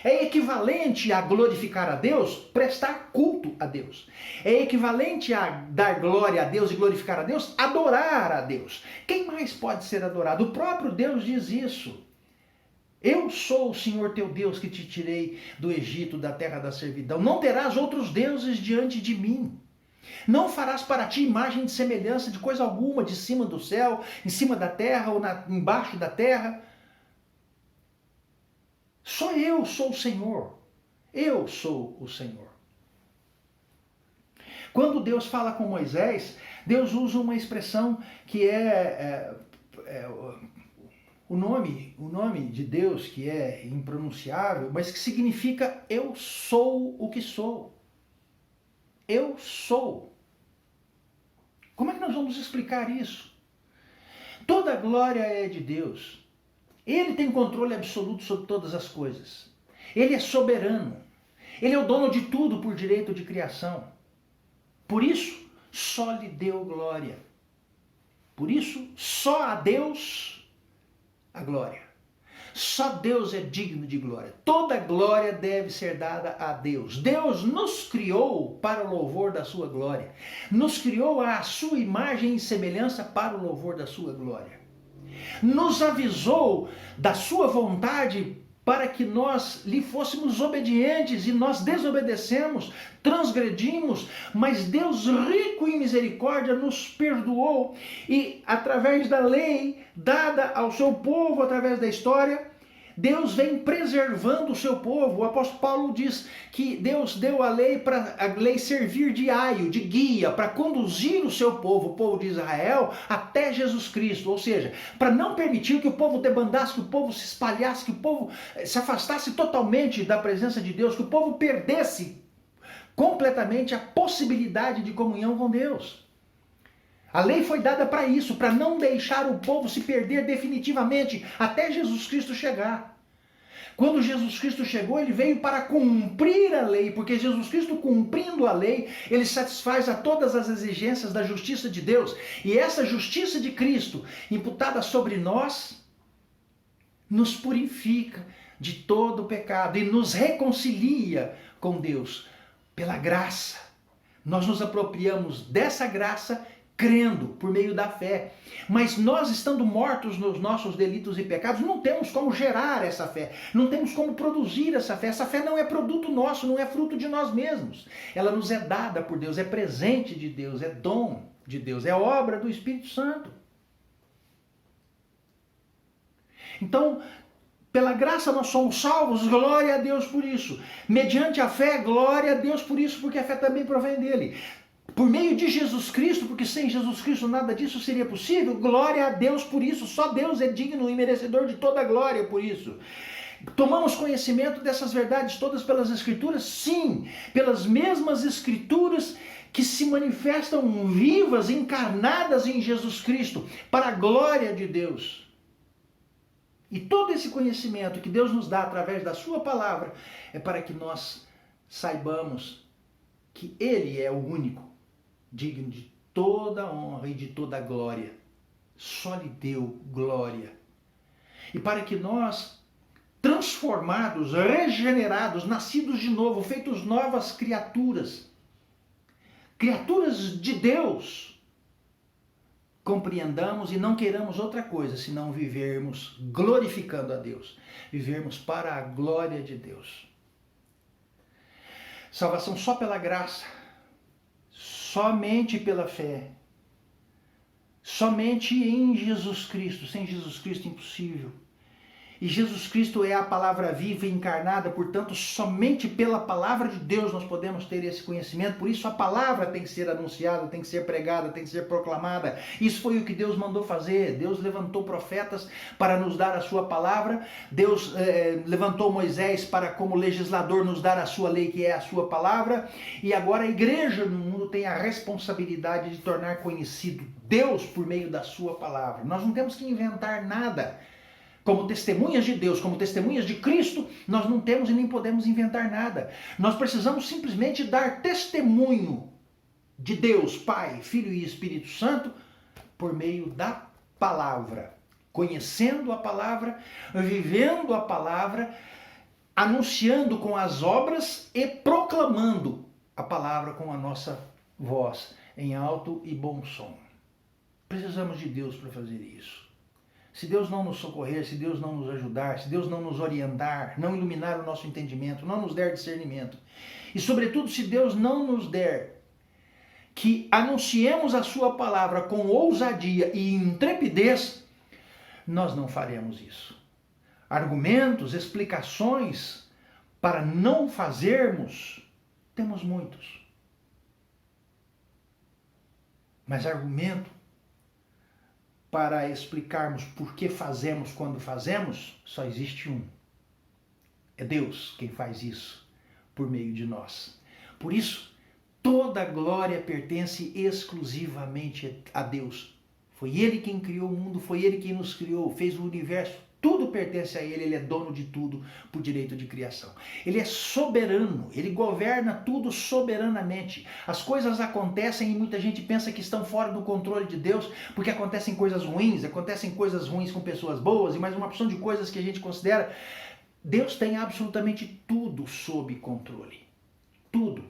É equivalente a glorificar a Deus, prestar culto a Deus. É equivalente a dar glória a Deus e glorificar a Deus, adorar a Deus. Quem mais pode ser adorado? O próprio Deus diz isso. Eu sou o Senhor teu Deus que te tirei do Egito, da terra da servidão. Não terás outros deuses diante de mim. Não farás para ti imagem de semelhança de coisa alguma, de cima do céu, em cima da terra ou embaixo da terra. Só eu sou o Senhor. Eu sou o Senhor. Quando Deus fala com Moisés, Deus usa uma expressão que o nome de Deus, que é impronunciável, mas que significa eu sou o que sou. Eu sou. Como é que nós vamos explicar isso? Toda a glória é de Deus. Ele tem controle absoluto sobre todas as coisas. Ele é soberano. Ele é o dono de tudo por direito de criação. Por isso, só lhe deu glória. Por isso, só a Deus a glória. Só Deus é digno de glória. Toda glória deve ser dada a Deus. Deus nos criou para o louvor da sua glória. Nos criou à sua imagem e semelhança para o louvor da sua glória. Nos avisou da sua vontade para que nós lhe fôssemos obedientes, e nós desobedecemos, transgredimos, mas Deus, rico em misericórdia, nos perdoou, e através da lei dada ao seu povo, através da história, Deus vem preservando o seu povo. O apóstolo Paulo diz que Deus deu a lei para a lei servir de aio, de guia, para conduzir o seu povo, o povo de Israel, até Jesus Cristo. Ou seja, para não permitir que o povo debandasse, que o povo se espalhasse, que o povo se afastasse totalmente da presença de Deus, que o povo perdesse completamente a possibilidade de comunhão com Deus. A lei foi dada para isso, para não deixar o povo se perder definitivamente até Jesus Cristo chegar. Quando Jesus Cristo chegou, ele veio para cumprir a lei, porque Jesus Cristo, cumprindo a lei, ele satisfaz a todas as exigências da justiça de Deus. E essa justiça de Cristo, imputada sobre nós, nos purifica de todo o pecado e nos reconcilia com Deus pela graça. Nós nos apropriamos dessa graça crendo por meio da fé. Mas nós, estando mortos nos nossos delitos e pecados, não temos como gerar essa fé, não temos como produzir essa fé. Essa fé não é produto nosso, não é fruto de nós mesmos. Ela nos é dada por Deus, é presente de Deus, é dom de Deus, é obra do Espírito Santo. Então, pela graça nós somos salvos, glória a Deus por isso. Mediante a fé, glória a Deus por isso, porque a fé também provém dele. Por meio de Jesus Cristo, porque sem Jesus Cristo nada disso seria possível, glória a Deus por isso. Só Deus é digno e merecedor de toda a glória por isso. Tomamos conhecimento dessas verdades todas pelas Escrituras? Sim, pelas mesmas Escrituras que se manifestam vivas, encarnadas em Jesus Cristo, para a glória de Deus. E todo esse conhecimento que Deus nos dá através da sua palavra é para que nós saibamos que Ele é o único digno de toda honra e de toda glória. Só lhe deu glória. E para que nós, transformados, regenerados, nascidos de novo, feitos novas criaturas, criaturas de Deus, compreendamos e não queiramos outra coisa senão vivermos glorificando a Deus, vivermos para a glória de Deus. Salvação só pela graça, somente pela fé, somente em Jesus Cristo. Sem Jesus Cristo, impossível. E Jesus Cristo é a palavra viva e encarnada, portanto, somente pela palavra de Deus nós podemos ter esse conhecimento. Por isso a palavra tem que ser anunciada, tem que ser pregada, tem que ser proclamada. Isso foi o que Deus mandou fazer. Deus levantou profetas para nos dar a sua palavra. Deus levantou Moisés para, como legislador, nos dar a sua lei, que é a sua palavra. E agora a igreja no mundo tem a responsabilidade de tornar conhecido Deus por meio da sua palavra. Nós não temos que inventar nada. Como testemunhas de Deus, como testemunhas de Cristo, nós não temos e nem podemos inventar nada. Nós precisamos simplesmente dar testemunho de Deus, Pai, Filho e Espírito Santo, por meio da palavra. Conhecendo a palavra, vivendo a palavra, anunciando com as obras e proclamando a palavra com a nossa voz, em alto e bom som. Precisamos de Deus para fazer isso. Se Deus não nos socorrer, se Deus não nos ajudar, se Deus não nos orientar, não iluminar o nosso entendimento, não nos der discernimento, e sobretudo se Deus não nos der que anunciemos a sua palavra com ousadia e intrepidez, nós não faremos isso. Argumentos, explicações para não fazermos, temos muitos. Mas argumento para explicarmos por que fazemos quando fazemos, só existe um. É Deus quem faz isso por meio de nós. Por isso, toda a glória pertence exclusivamente a Deus. Foi Ele quem criou o mundo, foi Ele quem nos criou, fez o universo. Tudo pertence a Ele, Ele é dono de tudo por direito de criação. Ele é soberano, Ele governa tudo soberanamente. As coisas acontecem e muita gente pensa que estão fora do controle de Deus, porque acontecem coisas ruins com pessoas boas e mais uma porção de coisas que a gente considera. Deus tem absolutamente tudo sob controle. Tudo.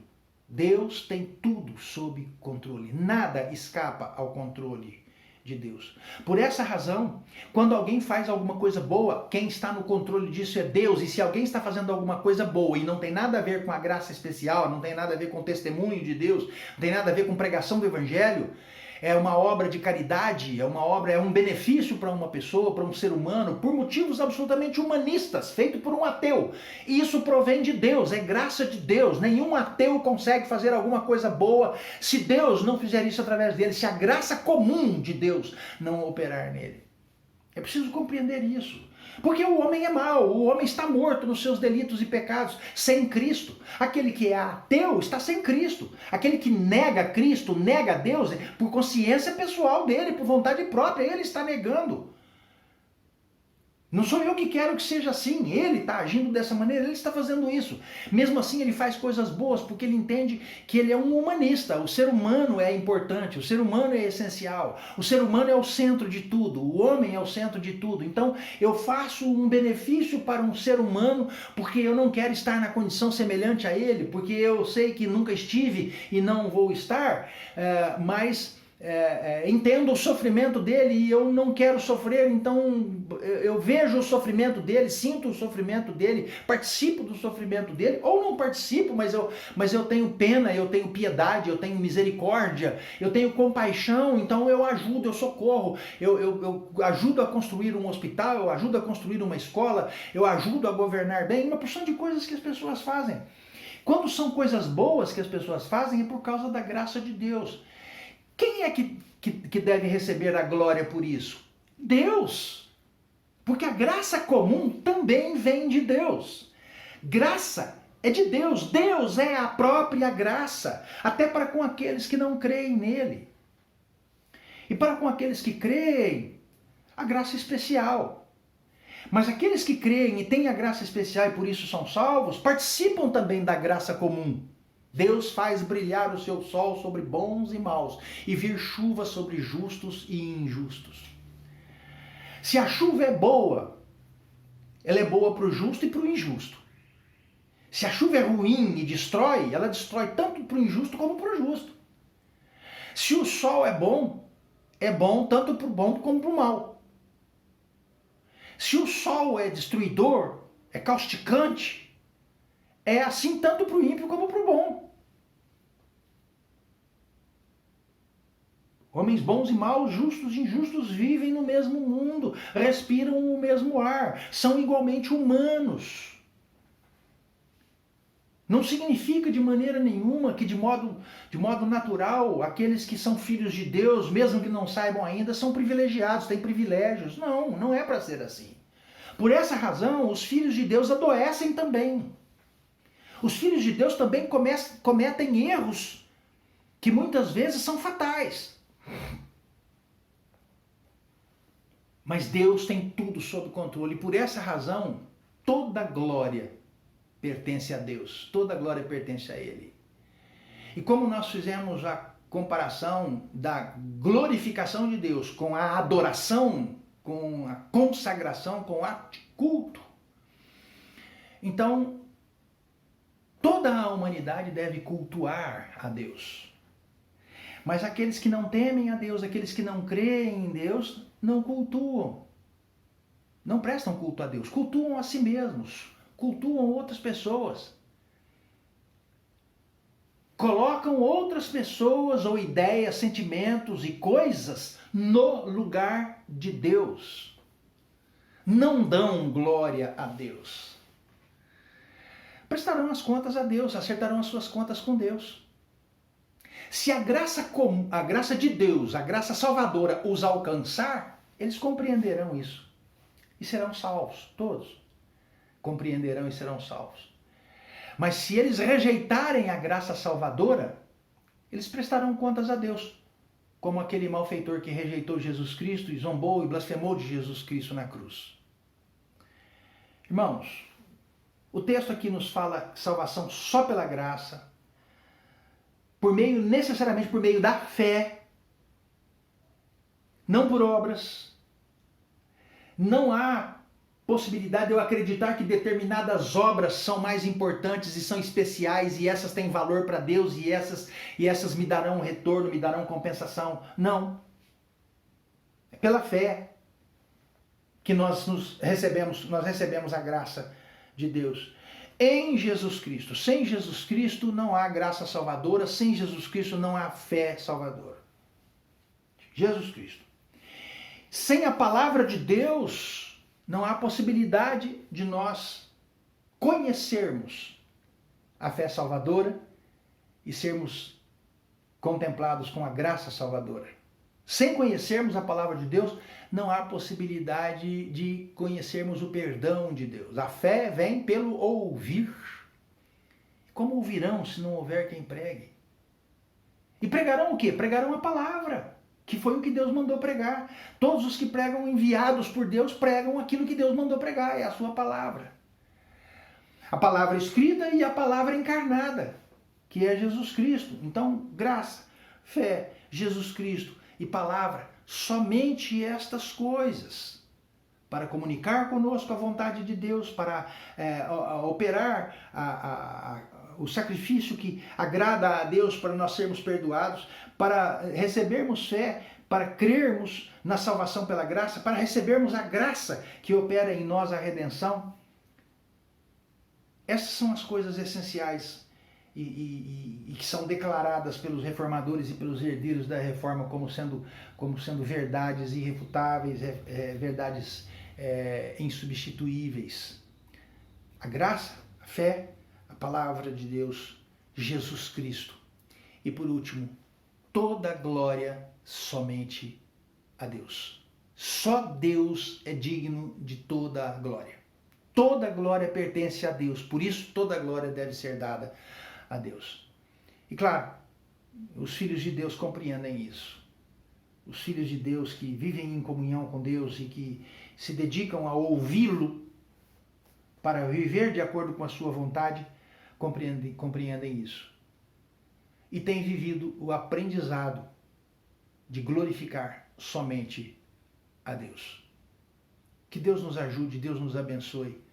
Deus tem tudo sob controle. Nada escapa ao controle de Deus. Por essa razão, quando alguém faz alguma coisa boa, quem está no controle disso é Deus. E se alguém está fazendo alguma coisa boa e não tem nada a ver com a graça especial, não tem nada a ver com o testemunho de Deus, não tem nada a ver com pregação do evangelho, é uma obra de caridade, é um benefício para uma pessoa, para um ser humano, por motivos absolutamente humanistas, feito por um ateu. E isso provém de Deus, é graça de Deus. Nenhum ateu consegue fazer alguma coisa boa se Deus não fizer isso através dele, se a graça comum de Deus não operar nele. É preciso compreender isso. Porque o homem é mau, o homem está morto nos seus delitos e pecados, sem Cristo. Aquele que é ateu está sem Cristo. Aquele que nega Cristo, nega Deus, por consciência pessoal dele, por vontade própria, ele está negando. Não sou eu que quero que seja assim, ele está agindo dessa maneira, ele está fazendo isso. Mesmo assim ele faz coisas boas porque ele entende que ele é um humanista, o ser humano é importante, o ser humano é essencial, o ser humano é o centro de tudo, o homem é o centro de tudo. Então eu faço um benefício para um ser humano porque eu não quero estar na condição semelhante a ele, porque eu sei que nunca estive e não vou estar, mas... entendo o sofrimento dele e eu não quero sofrer, então eu vejo o sofrimento dele, sinto o sofrimento dele, participo do sofrimento dele, ou não participo, mas eu tenho pena, eu tenho piedade, eu tenho misericórdia, eu tenho compaixão, então eu ajudo, eu socorro, eu ajudo a construir um hospital, eu ajudo a construir uma escola, eu ajudo a governar bem, uma porção de coisas que as pessoas fazem. Quando são coisas boas que as pessoas fazem é por causa da graça de Deus. Quem é que deve receber a glória por isso? Deus. Porque a graça comum também vem de Deus. Graça é de Deus. Deus é a própria graça, até para com aqueles que não creem nele. E para com aqueles que creem, a graça especial. Mas aqueles que creem e têm a graça especial e por isso são salvos, participam também da graça comum. Deus faz brilhar o seu sol sobre bons e maus e vir chuva sobre justos e injustos. Se a chuva é boa, ela é boa para o justo e para o injusto. Se a chuva é ruim e destrói, ela destrói tanto para o injusto como para o justo. Se o sol é bom tanto para o bom como para o mal. Se o sol é destruidor, é causticante, é assim tanto para o ímpio como para o bom. Homens bons e maus, justos e injustos vivem no mesmo mundo, respiram o mesmo ar, são igualmente humanos. Não significa de maneira nenhuma que de modo natural aqueles que são filhos de Deus, mesmo que não saibam ainda, são privilegiados, têm privilégios. Não, não é para ser assim. Por essa razão, os filhos de Deus adoecem também. Os filhos de Deus também cometem erros que muitas vezes são fatais. Mas Deus tem tudo sob controle e por essa razão toda glória pertence a Deus, toda glória pertence a Ele. E como nós fizemos a comparação da glorificação de Deus com a adoração, com a consagração, com o ato de culto, então toda a humanidade deve cultuar a Deus. Mas aqueles que não temem a Deus, aqueles que não creem em Deus, não cultuam. Não prestam culto a Deus, cultuam a si mesmos, cultuam outras pessoas. Colocam outras pessoas ou ideias, sentimentos e coisas no lugar de Deus. Não dão glória a Deus. Prestarão as contas a Deus, acertarão as suas contas com Deus. Se a graça de Deus, a graça salvadora os alcançar, eles compreenderão isso e serão salvos, todos compreenderão e serão salvos. Mas se eles rejeitarem a graça salvadora, eles prestarão contas a Deus, como aquele malfeitor que rejeitou Jesus Cristo e zombou e blasfemou de Jesus Cristo na cruz. Irmãos, o texto aqui nos fala salvação só pela graça, necessariamente por meio da fé, não por obras. Não há possibilidade de eu acreditar que determinadas obras são mais importantes e são especiais e essas têm valor para Deus e essas me darão retorno, me darão compensação. Não. pela fé que nós recebemos a graça de Deus em Jesus Cristo. Sem Jesus Cristo não há graça salvadora, sem Jesus Cristo não há fé salvadora. Jesus Cristo. Sem a palavra de Deus, não há possibilidade de nós conhecermos a fé salvadora e sermos contemplados com a graça salvadora. Sem conhecermos a palavra de Deus, não há possibilidade de conhecermos o perdão de Deus. A fé vem pelo ouvir. Como ouvirão se não houver quem pregue? E pregarão o quê? Pregarão a palavra, que foi o que Deus mandou pregar. Todos os que pregam enviados por Deus pregam aquilo que Deus mandou pregar, é a sua palavra. A palavra escrita e a palavra encarnada, que é Jesus Cristo. Então, graça, fé, Jesus Cristo e palavra, somente estas coisas, para comunicar conosco a vontade de Deus, para operar o sacrifício que agrada a Deus para nós sermos perdoados, para recebermos fé, para crermos na salvação pela graça, para recebermos a graça que opera em nós a redenção. Essas são as coisas essenciais e que são declaradas pelos reformadores e pelos herdeiros da reforma como sendo verdades irrefutáveis, verdades insubstituíveis. A graça, a fé, a palavra de Deus, Jesus Cristo. E por último, toda glória somente a Deus. Só Deus é digno de toda a glória. Toda glória pertence a Deus, por isso toda glória deve ser dada a Deus. E claro, os filhos de Deus compreendem isso. Os filhos de Deus que vivem em comunhão com Deus e que se dedicam a ouvi-lo para viver de acordo com a sua vontade, compreendem isso. E têm vivido o aprendizado de glorificar somente a Deus. Que Deus nos ajude, Deus nos abençoe.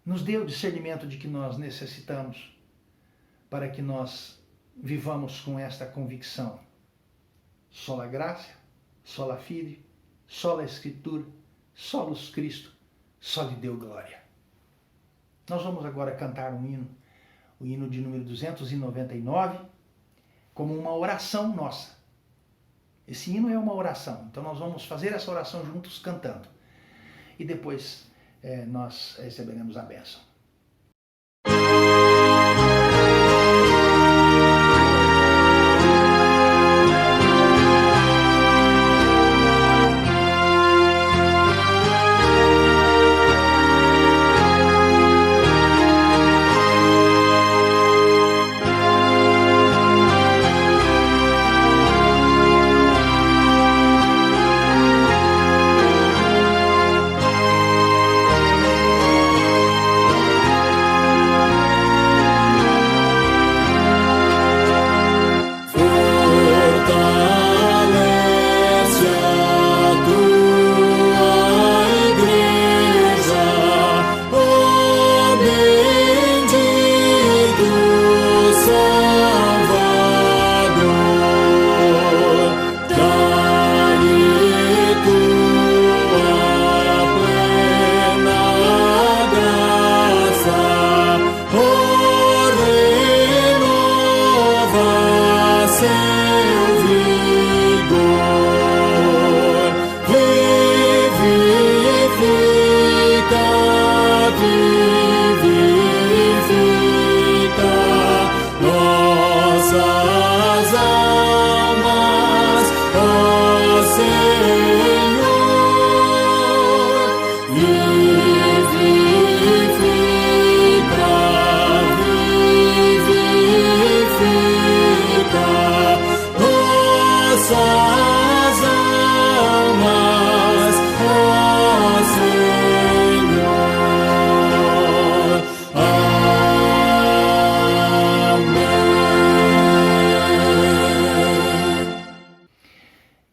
Nos dê o discernimento de que nós necessitamos para que nós vivamos com esta convicção. Sola graça, sola fide, sola escritura, solus Cristo, só lhe deu glória. Nós vamos agora cantar um hino, o hino de número 299, como uma oração nossa. Esse hino é uma oração, então nós vamos fazer essa oração juntos cantando. E depois nós receberemos a bênção.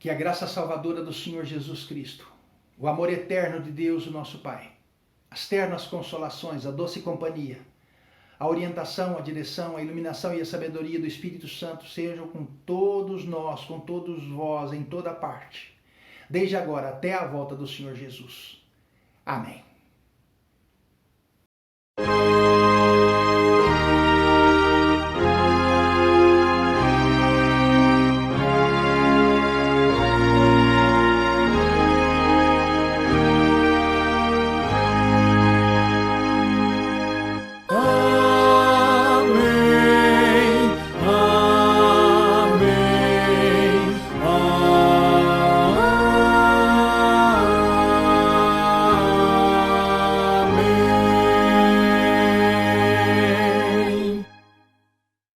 A graça salvadora do Senhor Jesus Cristo, o amor eterno de Deus, o nosso Pai, as ternas consolações, a doce companhia, a orientação, a direção, a iluminação e a sabedoria do Espírito Santo sejam com todos nós, com todos vós, em toda parte, desde agora até a volta do Senhor Jesus. Amém.